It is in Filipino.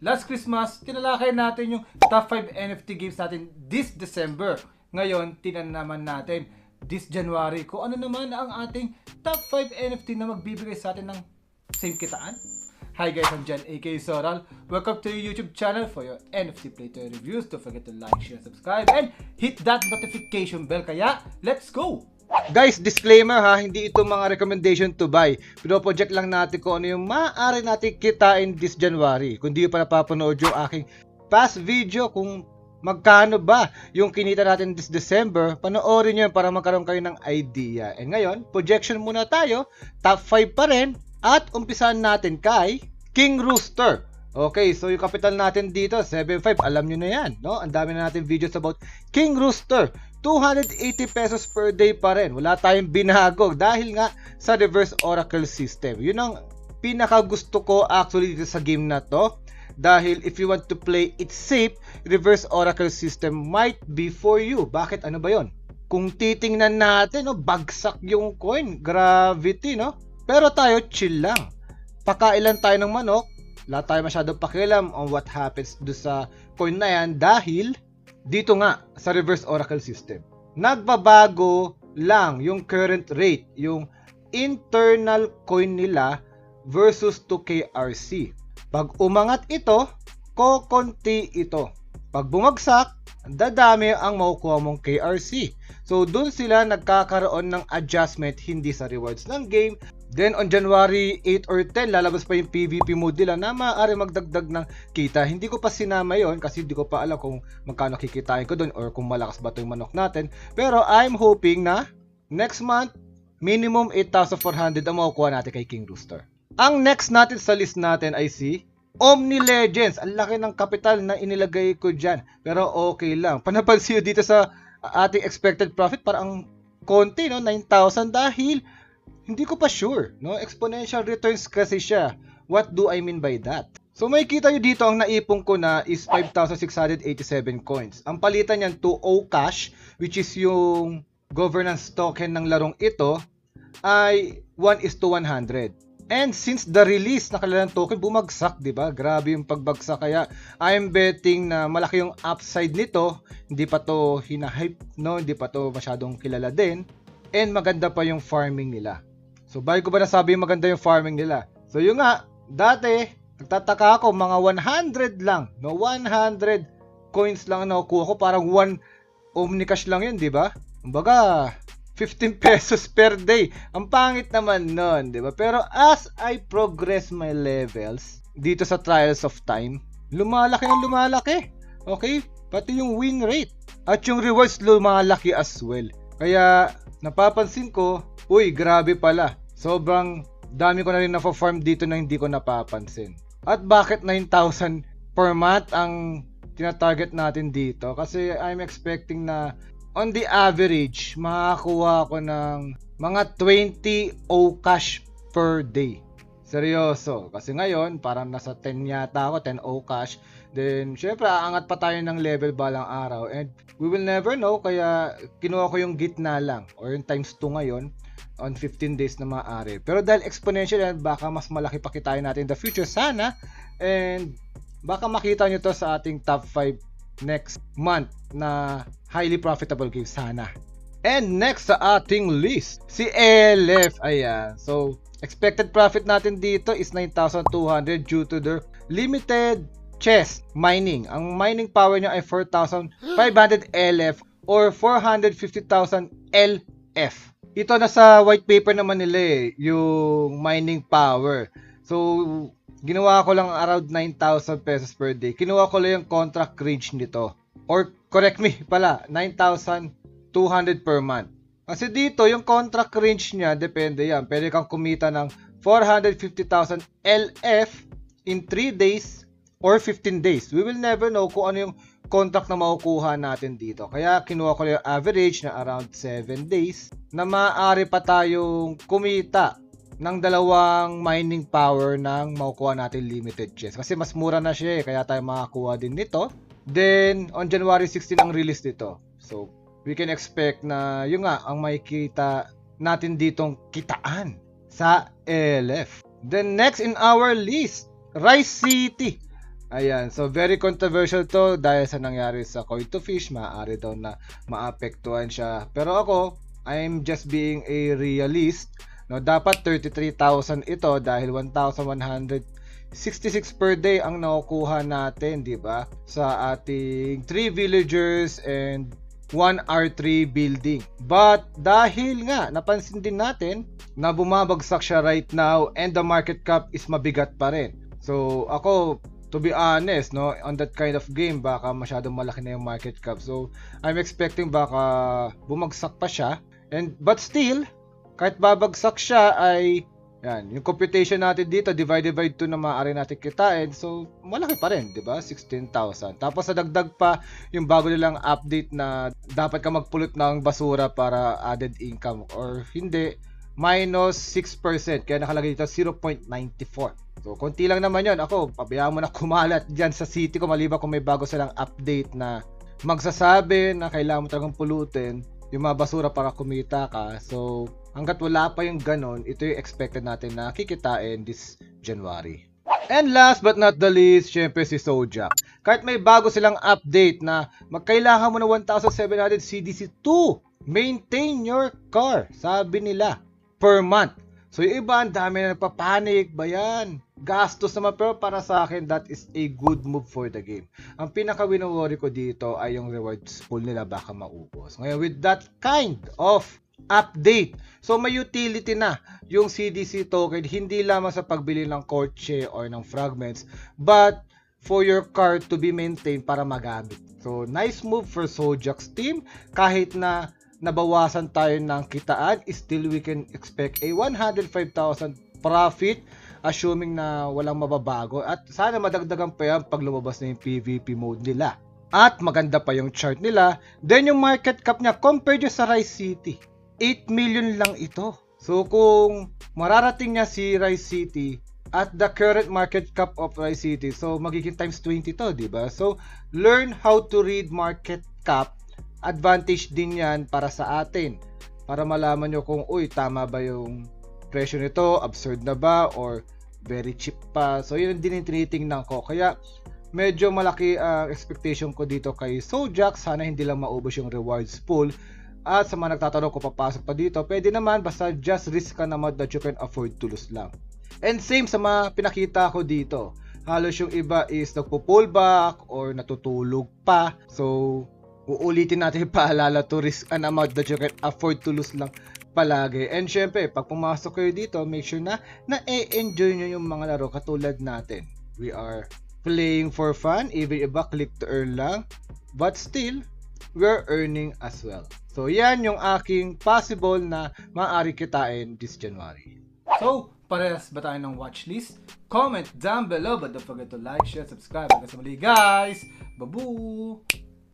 Last Christmas, tinalakay natin yung top 5 NFT games natin this December. Ngayon, tinan naman natin this January kung ano naman ang ating top 5 NFT na magbibigay sa atin ng same kitaan. Hi guys, I'm Jan aka Soral. Welcome to your YouTube channel for your NFT Playtoy reviews. Don't forget to like, share, subscribe, and hit that notification bell. Kaya, let's go! Guys, disclaimer ha, hindi ito mga recommendation to buy. Pino-project lang natin kung ano yung maaari natin kitain this January. Kung di pa napapanood yung aking past video kung magkano ba yung kinita natin this December, panoorin nyo para magkaroon kayo ng idea. And ngayon, projection muna tayo, top 5 pa rin, at umpisahan natin kay King Rooster. Okay, so yung capital natin dito, 7.5, alam nyo na yan, no? Ang dami na natin videos about King Rooster. 280 pesos per day pa rin. Wala tayong binago dahil nga sa reverse oracle system. Yun ang pinaka gusto ko actually dito sa game na to. Dahil if you want to play it safe, reverse oracle system might be for you. Bakit? Ano ba yon? Kung titingnan natin, no, bagsak yung coin. Gravity, no? Pero tayo, chill lang. Pakailan tayo ng manok. Wala tayo masyadong pakialam on what happens do sa coin na yan dahil dito nga sa reverse oracle system, nagbabago lang yung current rate, yung internal coin nila versus to KRC. Pag umangat ito, kokonti ito. Pag bumagsak, dadami ang makukuha mong KRC. So dun sila nagkakaroon ng adjustment hindi sa rewards ng game. Then on January 8 or 10, lalabas pa yung PVP mode nila na maaari magdagdag ng kita. Hindi ko pa sinama yon kasi hindi ko pa alam kung magkano kikitain ko doon or kung malakas ba ito yung manok natin. Pero I'm hoping na next month, minimum 8,400 ang makukuha natin kay King Rooster. Ang next natin sa list natin ay si Omni Legends. Ang laki ng capital na inilagay ko dyan. Pero okay lang. Panapansin dito sa ating expected profit, parang konti, no? 9,000 dahil hindi ko pa sure, no? Exponential returns kasi siya. What do I mean by that? So may kita nyo dito ang naipon ko na is 5,687 coins. Ang palitan niyan to Okash, which is yung governance token ng larong ito, ay 1:100. And since the release, nakalalang token, bumagsak, di ba? Grabe yung pagbagsak. Kaya I'm betting na malaki yung upside nito. Hindi pa to hinahype, no? Hindi pa to masyadong kilala din. And maganda pa yung farming nila. So, bago ko ba nasabi yung maganda yung farming nila? So, yun nga, dati, nagtataka ako, mga 100 lang, no? 100 coins lang ang nakukuha ko, parang 1 Omnicash lang yun, di ba? Kumbaga, 15 pesos per day. Ang pangit naman nun, di ba? Pero as I progress my levels, dito sa Trials of Time, lumalaki ng lumalaki. Okay? Pati yung win rate. At yung rewards lumalaki as well. Kaya, napapansin ko, uy, grabe pala. Sobrang dami ko na rin na-farm dito na hindi ko napapansin. At bakit 9,000 per month ang tina-target natin dito? Kasi I'm expecting na on the average, makakuha ko ng mga 20 Okash per day. Seryoso. Kasi ngayon, parang nasa 10 yata ako, 10 Okash. Then, syempre, aangat pa tayo ng level balang araw. And we will never know, kaya kinuha ko yung gitna lang. Or yung times 2 ngayon, on 15 days na maaari. Pero dahil exponential yan, baka mas malaki pa kitain natin in the future sana. And baka makita nyo to sa ating top 5 next month na highly profitable game sana. And next sa ating list, si LF. Ayan. So, expected profit natin dito is 9,200 due to their limited chest mining. Ang mining power niya ay 4,500 LF or 450,000 LF. Ito na sa white paper naman nila yung mining power. So, ginawa ko lang around 9,000 pesos per day. Kinuha ko lang yung contract range nito. Or, correct me pala, 9,200 per month. Kasi dito, yung contract range niya, depende yan. Pwede kang kumita ng 450,000 LF in 3 days or 15 days. We will never know kung ano yung contract na makukuha natin dito. Kaya kinuha ko yung average na around 7 days na maaari pa tayong kumita ng dalawang mining power ng makukuha natin limited chest. Kasi mas mura na siya kaya tayo makakuha din nito. Then, on January 16 ang release nito. So, we can expect na yun nga ang makikita natin ditong kitaan sa LF. Then next in our list, Rice City. Ayan, so very controversial to dahil sa nangyari sa Koi to Fish, maaari daw na maapektuhan siya. Pero ako, I'm just being a realist. No, dapat 33,000 ito dahil 1,166 per day ang nakukuha natin, di ba? Sa ating 3 villagers and 1 R3 building. But dahil nga napansin din natin na bumabagsak siya right now and the market cap is mabigat pa rin. So ako, to be honest, no, on that kind of game, baka masyadong malaki na yung market cap. So, I'm expecting baka bumagsak pa siya. But still, kahit babagsak siya ay, yan, yung computation natin dito, divided by 2 na maaari natin kitain. So, malaki pa rin, di ba? 16,000. Tapos, nadagdag pa yung bago nilang update na dapat ka magpulot ng basura para added income. Or hindi, minus 6%. Kaya nakalagay dito 0.94. So, konti lang naman yon. Ako, pabayaan mo na kumalat dyan sa city ko maliban kung may bago silang update na magsasabi na kailangan mo talagang pulutin yung mga basura para kumita ka. So, hanggat wala pa yung ganon, ito yung expected natin na kikitain this January. And last but not the least, syempre si Sojak. Kahit may bago silang update na magkailangan mo na 1,700 CDC to maintain your car, sabi nila, per month. So yung iba, ang dami na nagpapanik ba yan? Gastos naman, pero para sa akin, that is a good move for the game. Ang pinaka-wino-worry ko dito ay yung rewards pool nila baka maubos. Ngayon, with that kind of update, so may utility na yung CDC token, hindi lamang sa pagbili ng kotse or ng fragments, but for your car to be maintained para magamit. So, nice move for Sojak's team. Kahit na nabawasan tayo ng kitaan, still we can expect a 105,000 profit assuming na walang mababago at sana madagdagan pa yan pag lumabas na yung PVP mode nila at maganda pa yung chart nila. Then yung market cap niya compared sa Rice City, 8 million lang ito. So kung mararating niya si Rice City at the current market cap of Rice City, so magiging times 20 to, diba? So learn how to read market cap. Advantage din yan para sa atin. Para malaman nyo kung, uy, tama ba yung presyo nito? Absurd na ba? Or very cheap pa? So, yun din yung tinitingnan ko. Kaya, medyo malaki ang expectation ko dito kay Sojak. Sana hindi lang maubos yung rewards pool. At sa mga nagtatanong kung papasok pa dito, pwede naman basta just risk ka naman that you can afford to lose lang. And same sa mga pinakita ko dito. Halos yung iba is nagpo-pullback or natutulog pa. So, uulitin natin yung paalala to risk an amount that you can afford to lose lang palagi. And syempre, pag pumasok kayo dito, make sure na na-enjoy nyo yung mga laro katulad natin. We are playing for fun, even iba click to earn lang, but still, we're earning as well. So, yan yung aking possible na maaari kitain this January. So, parehas ba tayo ng watchlist? Comment down below, but don't forget to like, share, subscribe. Hanggang sa muli guys! Babu!